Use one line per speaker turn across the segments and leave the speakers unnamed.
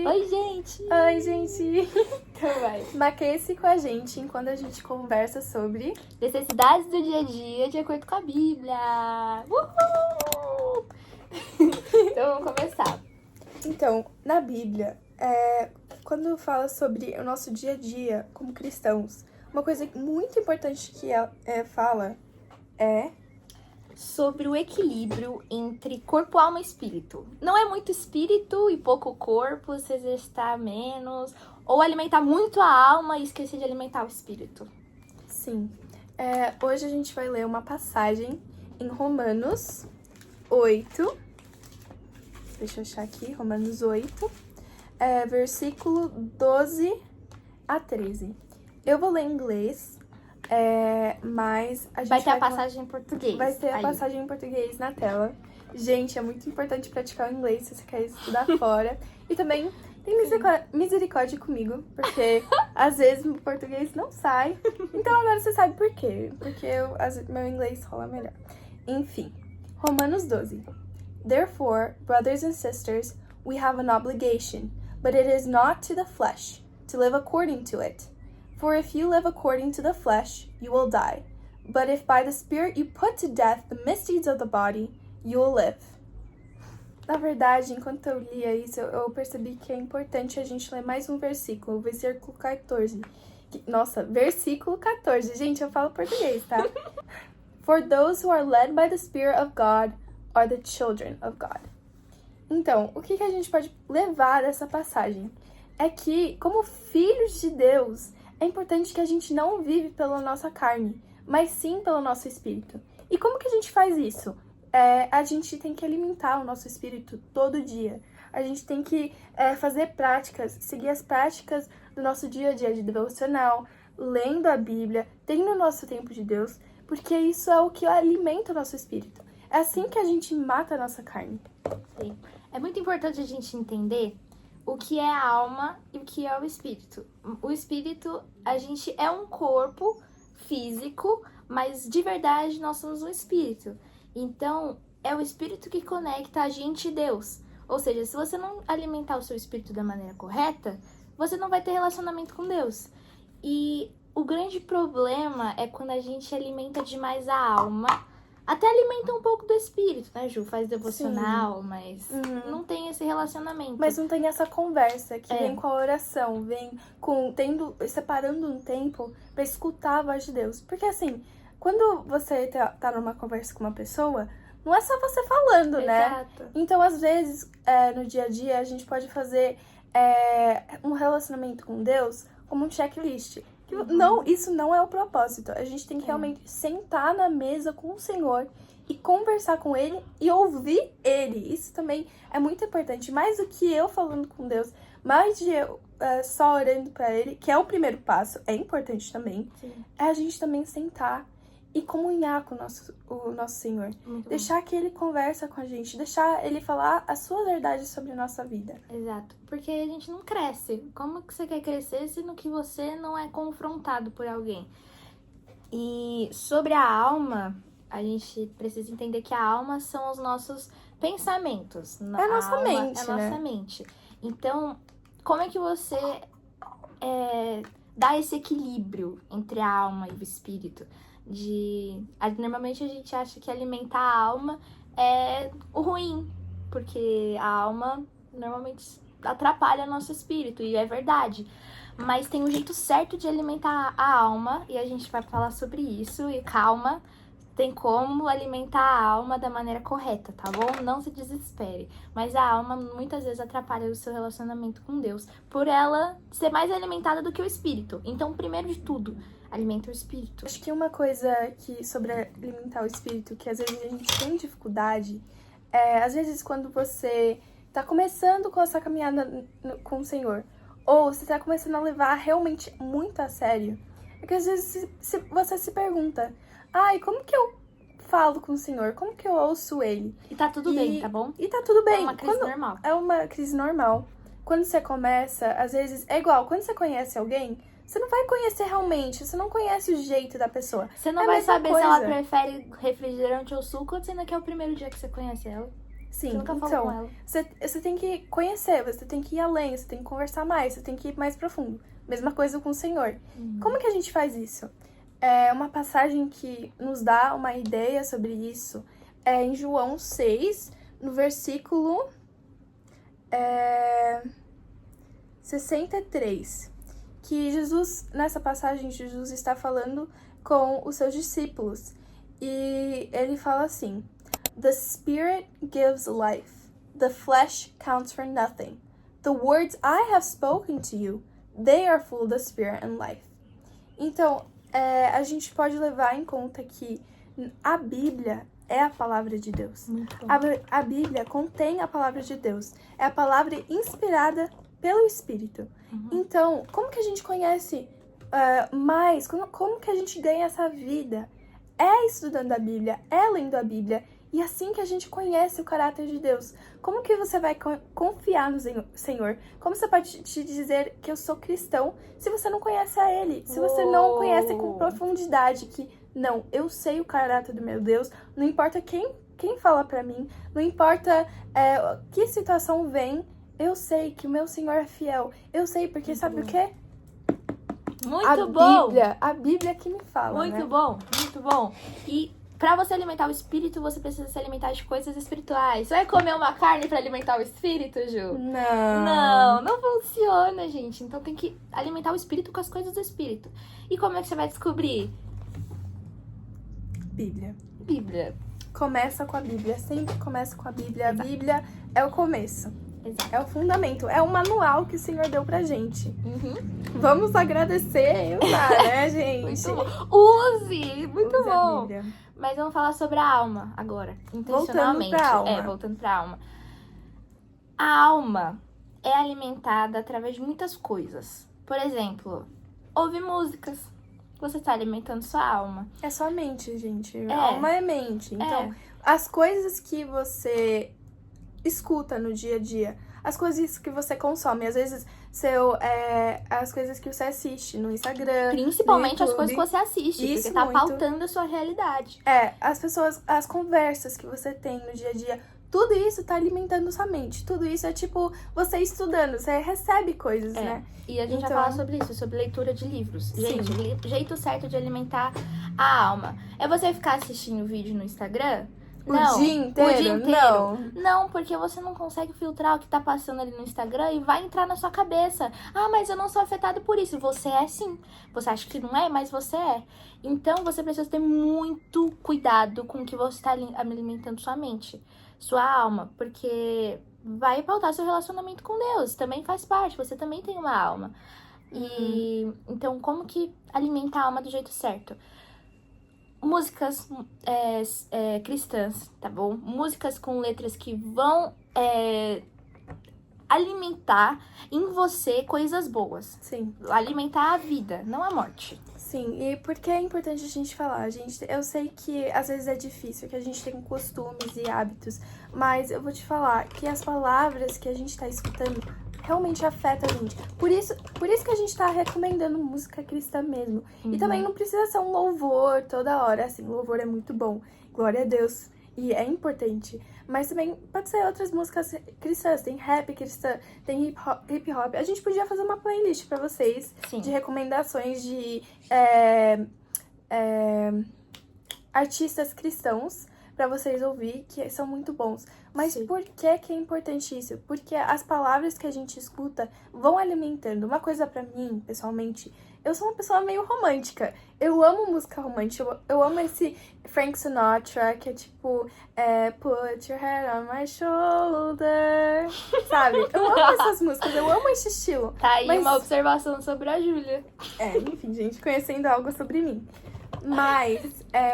Oi, gente!
Oi, gente!
Então vai.
Maqueie-se com a gente enquanto a gente conversa sobre
Necessidades do dia a dia de acordo com a Bíblia. Uhul! Então vamos começar.
Então, na Bíblia, quando fala sobre o nosso dia a dia como cristãos, uma coisa muito importante que fala é
Sobre o equilíbrio entre corpo, alma e espírito. Não é muito espírito e pouco corpo, se exercitar menos, ou alimentar muito a alma e esquecer de alimentar o espírito.
sim. Hoje a gente vai ler uma passagem em Romanos 8. Deixa eu achar aqui, Romanos 8, versículo 12 a 13. Eu vou ler em inglês, mas a gente
Vai ter a passagem em português.
Vai ter a
aí.
passagem em português na tela. Gente, é muito importante praticar o inglês se você quer estudar fora. E também tem misericórdia comigo, porque às vezes o português não sai. Então agora você sabe por quê. Porque meu inglês rola melhor. Enfim, Romanos 12. Therefore, brothers and sisters, we have an obligation, but it is not to the flesh, to live according to it. For if you live according to the flesh, you will die. But if by the Spirit you put to death the misdeeds of the body, you will live. Na verdade, enquanto eu lia isso, eu percebi que é importante a gente ler mais um versículo, o versículo 14. Nossa, versículo 14. Gente, eu falo português, tá? For those who are led by the Spirit of God are the children of God. Então, o que a gente pode levar dessa passagem? É que, como filhos de Deus, é importante que a gente não vive pela nossa carne, mas sim pelo nosso espírito. E como que a gente faz isso? A gente tem que alimentar o nosso espírito todo dia. A gente tem que fazer práticas, seguir as práticas do nosso dia a dia de devocional, lendo a Bíblia, tendo o nosso tempo de Deus, porque isso é o que alimenta o nosso espírito. É assim que a gente mata a nossa carne.
Sim. É muito importante a gente entender o que é a alma e o que é o espírito. O espírito, a gente é um corpo físico, mas de verdade nós somos um espírito. Então, é o espírito que conecta a gente e Deus. Ou seja, se você não alimentar o seu espírito da maneira correta, você não vai ter relacionamento com Deus. E o grande problema é quando a gente alimenta demais a alma. Até alimenta um pouco do espírito, né, Ju? Faz devocional,
Sim.
mas não tem esse relacionamento.
Mas não tem essa conversa que vem com a oração, vem separando um tempo pra escutar a voz de Deus. Porque assim, quando você tá numa conversa com uma pessoa, não é só você falando, né?
Exato.
Então, às vezes, no dia a dia, a gente pode fazer um relacionamento com Deus como um checklist. Isso não é o propósito. A gente tem que realmente sentar na mesa com o Senhor e conversar com Ele e ouvir Ele. Isso também é muito importante. Mais do que eu falando com Deus, mais de eu só orando pra Ele, que é o primeiro passo, é importante também.
Sim.
É a gente também sentar e comunhar com o nosso Senhor.
Muito
Deixar que Ele conversa com a gente, deixar Ele falar a sua verdade sobre a nossa vida.
Exato, porque a gente não cresce. Como que você quer crescer sendo que você não é confrontado por alguém? E sobre a alma, a gente precisa entender que a alma são os nossos pensamentos.
É a nossa mente,
É a nossa mente. Então, como é que você dá esse equilíbrio entre a alma e o espírito? Normalmente a gente acha que alimentar a alma é o ruim, porque a alma normalmente atrapalha nosso espírito, e é verdade. Mas tem um jeito certo de alimentar a alma, e a gente vai falar sobre isso, e calma, tem como alimentar a alma da maneira correta, tá bom? Não se desespere. Mas a alma muitas vezes atrapalha o seu relacionamento com Deus, por ela ser mais alimentada do que o espírito. Então, primeiro de tudo, alimenta o espírito.
Acho que uma coisa sobre alimentar o espírito, que às vezes a gente tem dificuldade, às vezes quando você tá começando com essa caminhada com o Senhor, ou você tá começando a levar realmente muito a sério, é que às vezes você se pergunta, e como que eu falo com o Senhor? Como que eu ouço Ele?
E tá tudo bem, tá bom?
E tá tudo bem.
É uma crise normal.
É uma crise normal. Quando você começa, às vezes, é igual, quando você conhece alguém, você não vai conhecer realmente, você não conhece o jeito da pessoa.
Você não vai saber se ela prefere refrigerante ou suco, sendo que é o primeiro dia que você conhece ela.
Sim,
Você nunca falou
então,
com ela.
você tem que conhecer, você tem que ir além, você tem que conversar mais, você tem que ir mais profundo. Mesma coisa com o Senhor. Como que a gente faz isso? É uma passagem que nos dá uma ideia sobre isso. É em João 6, no versículo 63. Que Jesus, nessa passagem, Jesus está falando com os seus discípulos. E ele fala assim: The Spirit gives life. The flesh counts for nothing. The words I have spoken to you, they are full of the Spirit and life. Então, a gente pode levar em conta que a Bíblia é a palavra de Deus.
Muito bom.
A Bíblia contém a palavra de Deus. É a palavra inspirada pelo Espírito. Então, como que a gente conhece mais? Como que a gente ganha essa vida? É estudando a Bíblia, é lendo a Bíblia. E assim que a gente conhece o caráter de Deus. Como que você vai confiar no Senhor? Como você pode te dizer que eu sou cristão se você não conhece a Ele? Se você não conhece com profundidade que, não, eu sei o caráter do meu Deus, não importa quem fala pra mim, não importa que situação vem, eu sei que o meu Senhor é fiel. Eu sei porque sabe o quê?
Muito bom!
A Bíblia que me fala,
Muito
né?
bom, muito bom. E pra você alimentar o espírito, você precisa se alimentar de coisas espirituais. Você vai comer uma carne pra alimentar o espírito, Ju? Não funciona, gente. Então tem que alimentar o espírito com as coisas do espírito. E como é que você vai descobrir? Bíblia.
Começa com a Bíblia, sempre começa com a Bíblia.
Exato.
A Bíblia é o começo,
Exato.
é o fundamento, é o manual que o Senhor deu pra gente. Vamos agradecer e usar, né, gente?
Muito bom. Use! Muito
Use a
bom.
Bíblia.
Mas vamos falar sobre a alma agora, intencionalmente.
Voltando pra alma.
Voltando pra alma. A alma é alimentada através de muitas coisas. Por exemplo, ouvir músicas. Você tá alimentando sua alma.
É só mente, gente.
É.
Alma é mente. Então, as coisas que você escuta no dia a dia, as coisas que você consome, às vezes as coisas que você assiste no Instagram,
Principalmente
no
as
YouTube.
coisas que você assiste,
Isso
porque tá
muito.
pautando a sua realidade.
As conversas que você tem no dia a dia, tudo isso tá alimentando sua mente. Tudo isso é tipo você estudando, você recebe coisas, né?
E a gente vai
Então-
falar sobre isso, sobre leitura de livros.
Sim.
Gente, o jeito certo de alimentar a alma é você ficar assistindo vídeo no Instagram? Não.
O dia inteiro? Não.
Não, porque você não consegue filtrar o que tá passando ali no Instagram e vai entrar na sua cabeça. Ah, mas eu não sou afetado por isso. Você é sim. Você acha que não é, mas você é. Então, você precisa ter muito cuidado com o que você tá alimentando sua mente, sua alma, porque vai pautar seu relacionamento com Deus. Também faz parte, você também tem uma alma. E então, como que alimentar a alma do jeito certo? Músicas cristãs, tá bom? Músicas com letras que vão alimentar em você coisas boas.
Sim.
Alimentar a vida, não a morte.
Sim, e por que é importante a gente falar? Eu sei que às vezes é difícil, que a gente tem costumes e hábitos, mas eu vou te falar que as palavras que a gente tá escutando realmente afetam a gente. Por isso que a gente tá recomendando música cristã mesmo. E também não precisa ser um louvor toda hora, assim, louvor é muito bom, glória a Deus, e é importante. Mas também pode ser outras músicas cristãs, tem rap cristã, tem hip hop. A gente podia fazer uma playlist pra vocês.
Sim.
De recomendações de artistas cristãos pra vocês ouvir, que são muito bons. Mas
Sim.
por que é importante isso? Porque as palavras que a gente escuta vão alimentando. Uma coisa pra mim, pessoalmente, eu sou uma pessoa meio romântica. Eu amo música romântica. Eu amo esse Frank Sinatra, que é tipo, Put your head on my shoulder, sabe? Eu amo essas músicas, eu amo esse estilo.
Tá aí
Mas-
uma observação sobre a Júlia.
Enfim, gente, conhecendo algo sobre mim. Mas,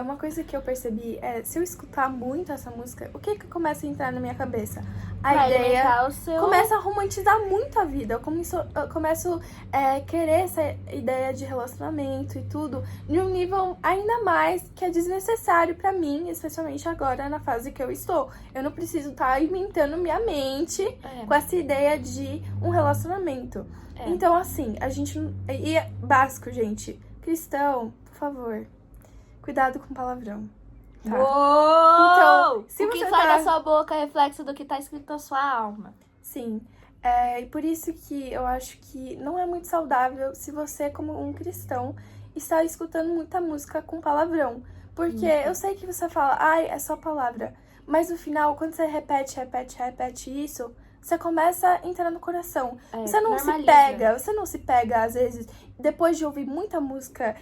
uma coisa que eu percebi se eu escutar muito essa música, o que começa a entrar na minha cabeça? A
Vai
ideia
alimentar o seu...
começa a romantizar muito a vida. Eu começo a querer essa ideia de relacionamento e tudo de um nível ainda mais que é desnecessário pra mim, especialmente agora na fase que eu estou. Eu não preciso estar alimentando minha mente com essa ideia de um relacionamento. Então, assim, a gente... E é básico, gente. Cristão, por favor, cuidado com palavrão. Tá.
Uou!
Então, se
o que
você
sai
tá-
da sua boca é reflexo do que tá escrito na sua alma.
Sim. E por isso que eu acho que não é muito saudável se você, como um cristão, está escutando muita música com palavrão. Porque eu sei que você fala, ai, é só palavra. Mas no final, quando você repete isso, você começa a entrar no coração. Você não
normaliza.
você não se pega, às vezes, depois de ouvir muita música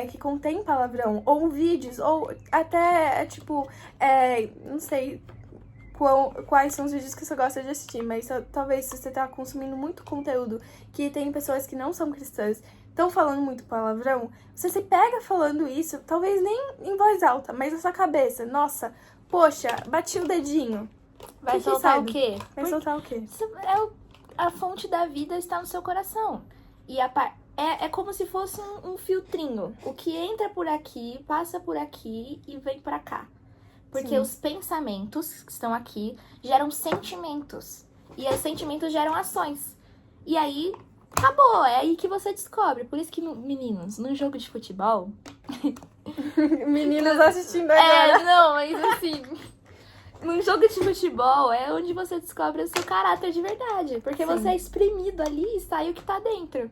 que contém palavrão, ou vídeos, ou até, tipo, não sei quais são os vídeos que você gosta de assistir, mas talvez se você tá consumindo muito conteúdo que tem pessoas que não são cristãs, estão falando muito palavrão, você se pega falando isso, talvez nem em voz alta, mas na sua cabeça, nossa, poxa, bati o dedinho.
Vai
que
soltar
sai
o quê?
Vai soltar o quê?
A fonte da vida está no seu coração. E é como se fosse um filtrinho. O que entra por aqui, passa por aqui e vem pra cá. Porque
Sim.
os pensamentos que estão aqui geram sentimentos. E os sentimentos geram ações. E aí, acabou. É aí que você descobre. Por isso que, meninos, num jogo de futebol...
Meninos assistindo agora.
não, mas assim... Num jogo de futebol é onde você descobre o seu caráter de verdade. Porque
Sim.
você é exprimido ali e sai o que tá dentro.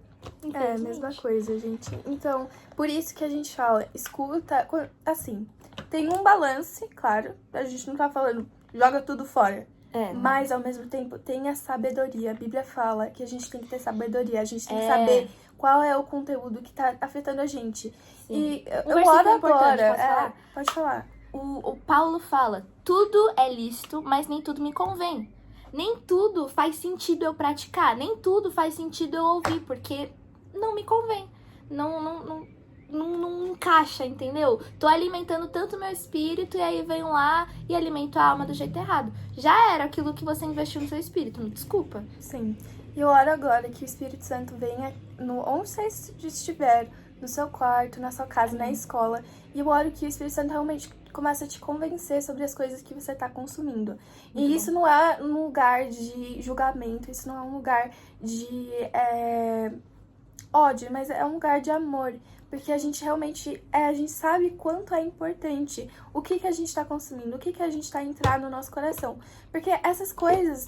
É a mesma coisa, gente. Então, por isso que a gente fala, escuta, assim, tem um balance, claro, a gente não tá falando, joga tudo fora. Mas, ao mesmo tempo, tem a sabedoria. A Bíblia fala que a gente tem que ter sabedoria, a gente tem que saber qual é o conteúdo que tá afetando a gente.
Sim.
E eu
versículo
oro
importante,
agora.
posso falar?
Pode falar.
O Paulo fala, tudo é lícito, mas nem tudo me convém. Nem tudo faz sentido eu praticar, nem tudo faz sentido eu ouvir, porque não me convém. Não encaixa, entendeu? Tô alimentando tanto meu espírito e aí venho lá e alimento a alma do jeito errado. Já era aquilo que você investiu no seu espírito, me desculpa.
Sim. E eu oro agora que o Espírito Santo venha onde você estiver, no seu quarto, na sua casa, na escola. E eu oro que o Espírito Santo realmente comece a te convencer sobre as coisas que você está consumindo. E isso não é um lugar de julgamento, isso não é um lugar de ódio, mas é um lugar de amor. Porque a gente realmente, a gente sabe quanto é importante o que a gente está consumindo, o que a gente está entrando no nosso coração. Porque essas coisas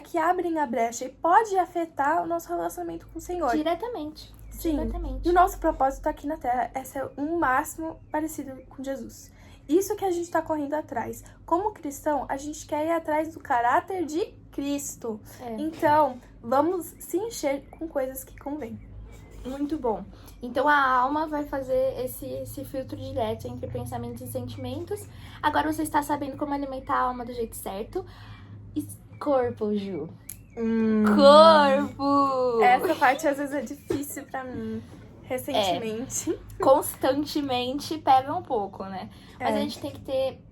que abrem a brecha e pode afetar o nosso relacionamento com o Senhor.
Diretamente.
Sim.
Diretamente.
E o nosso propósito aqui na Terra é ser um máximo parecido com Jesus. Isso que a gente está correndo atrás. Como cristão, a gente quer ir atrás do caráter de Cristo. Então, vamos se encher com coisas que convêm.
Muito bom. Então a alma vai fazer esse filtro direto entre pensamentos e sentimentos. Agora você está sabendo como alimentar a alma do jeito certo. Corpo, Ju. Corpo!
Essa parte às vezes é difícil pra mim. Recentemente.
Constantemente pega um pouco, né? Mas a gente tem que ter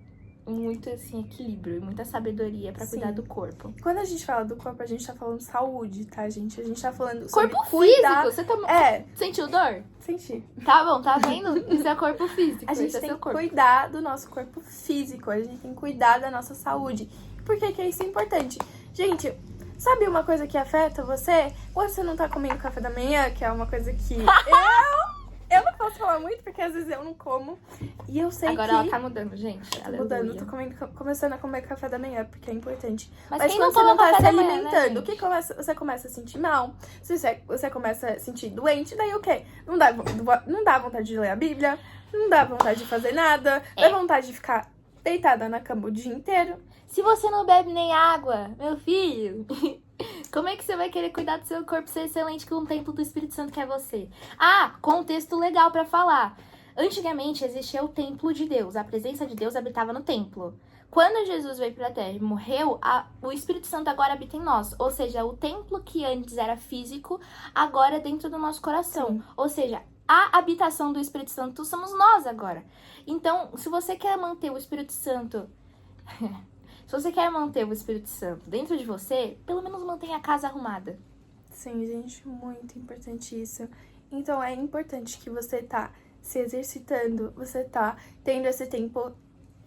muito, assim, equilíbrio e muita sabedoria pra cuidar do corpo.
Quando a gente fala do corpo, a gente tá falando saúde, tá, gente? A gente tá falando sobre
Corpo
cuidar.
físico? Você sentiu dor?
Senti.
Tá bom, tá vendo? Isso é corpo físico.
A gente
esse
tem
é
que
seu corpo.
cuidar do nosso corpo físico, a gente tem que cuidar da nossa saúde. Por que isso é importante? Gente, sabe uma coisa que afeta você? Quando você não tá comendo café da manhã, que é uma coisa que eu não posso falar muito, porque às vezes eu não como. E eu sei
Agora
que...
ela tá mudando, gente.
Tô mudando, tô começando a comer café da manhã, porque é importante.
Mas
Mas
quem
quando
não
você não
come
tá
café
se
da manhã, né,
alimentando,
gente?
você começa a sentir mal, você começa a sentir doente, daí o quê? Não dá vontade de ler a Bíblia, não dá vontade de fazer nada, dá vontade de ficar deitada na cama o dia inteiro.
Se você não bebe nem água, meu filho, como é que você vai querer cuidar do seu corpo ser excelente com o templo do Espírito Santo que é você? Ah, contexto legal pra falar. Antigamente existia o templo de Deus, a presença de Deus habitava no templo. Quando Jesus veio pra terra e morreu, o Espírito Santo agora habita em nós. Ou seja, o templo que antes era físico, agora é dentro do nosso coração.
Sim.
Ou seja, a habitação do Espírito Santo somos nós agora. Então, se você quer manter o Espírito Santo... Se você quer manter o Espírito Santo dentro de você, pelo menos mantenha a casa arrumada.
Sim, gente, muito importante isso. Então, é importante que você tá se exercitando, você tá tendo esse tempo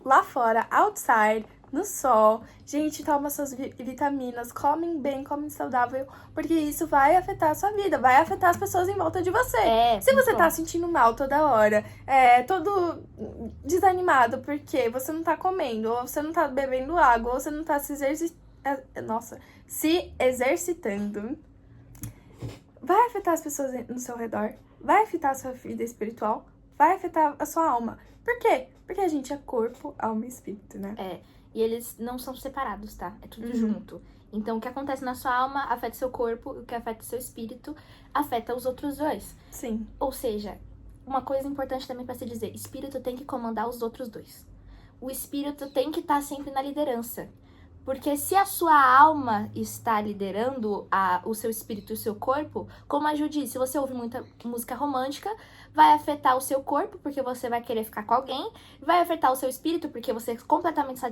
lá fora, outside, no sol. Gente, toma suas vitaminas, comem bem, comem saudável, porque isso vai afetar a sua vida, vai afetar as pessoas em volta de você. Se você tá sentindo mal toda hora, todo desanimado porque você não tá comendo, ou você não tá bebendo água, ou você não tá se exercitando, vai afetar as pessoas no seu redor, vai afetar a sua vida espiritual, vai afetar a sua alma. Por quê? Porque a gente é corpo, alma e espírito, né?
E eles não são separados, tá? É tudo junto. Então, o que acontece na sua alma afeta seu corpo, o que afeta seu espírito afeta os outros dois.
Sim.
Ou seja, uma coisa importante também pra se dizer, espírito tem que comandar os outros dois. O espírito tem que estar sempre na liderança. Porque se a sua alma está liderando o seu espírito e o seu corpo, como a Ju disse, se você ouve muita música romântica, vai afetar o seu corpo, porque você vai querer ficar com alguém, vai afetar o seu espírito, porque você completamente está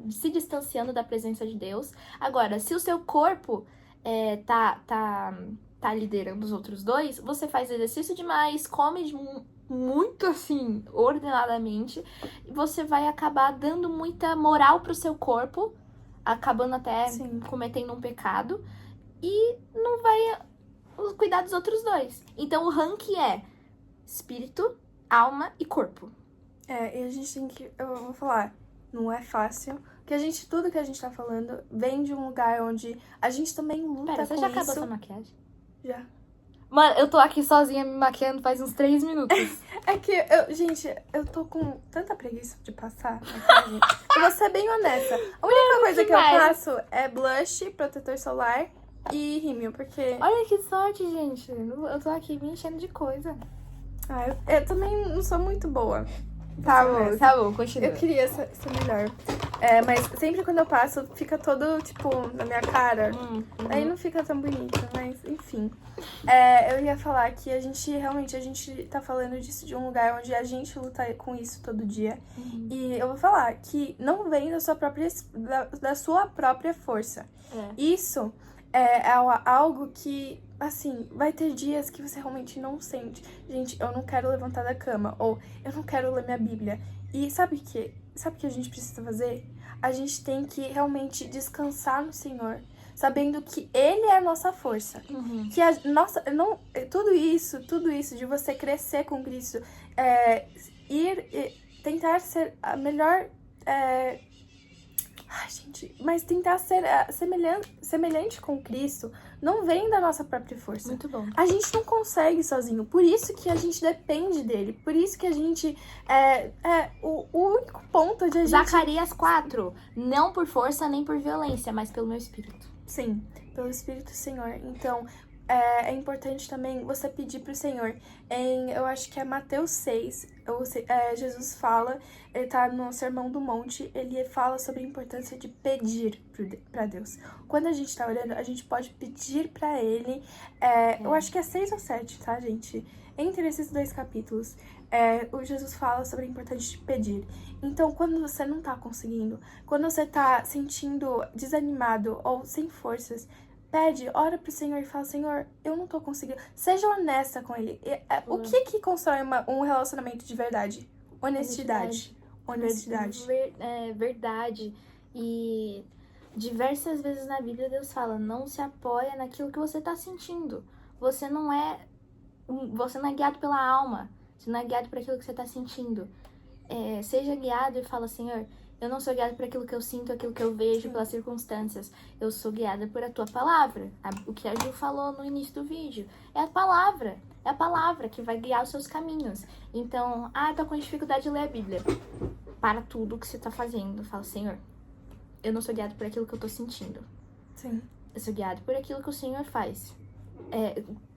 se distanciando da presença de Deus. Agora, se o seu corpo tá liderando os outros dois, você faz exercício demais, come muito assim, ordenadamente, e você vai acabar dando muita moral pro seu corpo, acabando até cometendo um pecado, e não vai cuidar dos outros dois. Então o ranking é espírito, alma e corpo.
E a gente tem que, eu vou falar, não é fácil, porque tudo que a gente tá falando vem de um lugar onde a gente também luta com isso.
Você já acabou sua maquiagem?
Já.
Mano, eu tô aqui sozinha me maquiando faz uns 3 minutos.
É que, eu tô com tanta preguiça de passar maquiagem. Eu vou ser bem honesta. A única coisa que eu faço é blush, protetor solar e rímel, porque...
Olha que sorte, gente. Eu tô aqui me enchendo de coisa.
Eu também não sou muito boa.
Tá bom, continua.
Eu queria ser melhor. Mas sempre quando eu passo, fica todo, tipo, na minha cara. Aí não fica tão bonito, mas enfim. Eu ia falar que a gente tá falando disso de um lugar onde a gente luta com isso todo dia. E eu vou falar que não vem da sua própria força. Isso é algo que, assim, vai ter dias que você realmente não sente. Gente, eu não quero levantar da cama, ou eu não quero ler minha Bíblia. E sabe o que a gente precisa fazer? A gente tem que realmente descansar no Senhor, sabendo que Ele é a nossa força. Que tudo isso de você crescer com Cristo, tentar ser a melhor... mas tentar ser semelhante com Cristo não vem da nossa própria força.
Muito bom.
A gente não consegue sozinho. Por isso que a gente depende dele. Por isso que a gente... o único ponto de a gente...
Zacarias 4. Não por força nem por violência, mas pelo meu espírito.
Sim, pelo Espírito do Senhor. Então, é importante também você pedir pro Senhor. Eu acho que é Mateus 6, Jesus fala, ele tá no Sermão do Monte, ele fala sobre a importância de pedir pra Deus. Quando a gente tá orando, a gente pode pedir pra ele, eu acho que é 6 ou 7, tá, gente? Entre esses 2 capítulos, o Jesus fala sobre a importância de pedir. Então, quando você não tá conseguindo, quando você tá sentindo desanimado ou sem forças, pede, ora pro Senhor e fala, Senhor, eu não tô conseguindo. Seja honesta com Ele. O que constrói um relacionamento de verdade? Honestidade.
Verdade. E diversas vezes na Bíblia Deus fala, não se apoia naquilo que você tá sentindo. Você não é guiado pela alma. Você não é guiado por aquilo que você tá sentindo. Seja guiado e fala, Senhor, eu não sou guiada por aquilo que eu sinto, aquilo que eu vejo, pelas circunstâncias. Eu sou guiada por a tua palavra. O que a Ju falou no início do vídeo. É a palavra. É a palavra que vai guiar os seus caminhos. Então, tô com dificuldade de ler a Bíblia. Para tudo que você tá fazendo. Fala, Senhor, eu não sou guiada por aquilo que eu tô sentindo.
Sim.
Eu sou guiada por aquilo que o Senhor faz.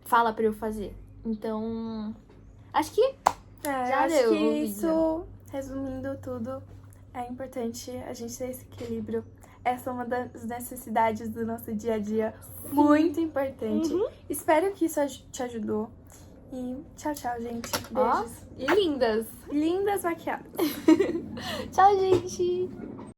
Fala pra eu fazer. Então, acho que já
acho
deu.
Que isso, resumindo tudo, é importante a gente ter esse equilíbrio. Essa é uma das necessidades do nosso dia a dia. Sim. Muito importante. Espero que isso te ajudou. E tchau, gente. Beijos.
E lindas.
Lindas maquiadas.
Tchau, gente.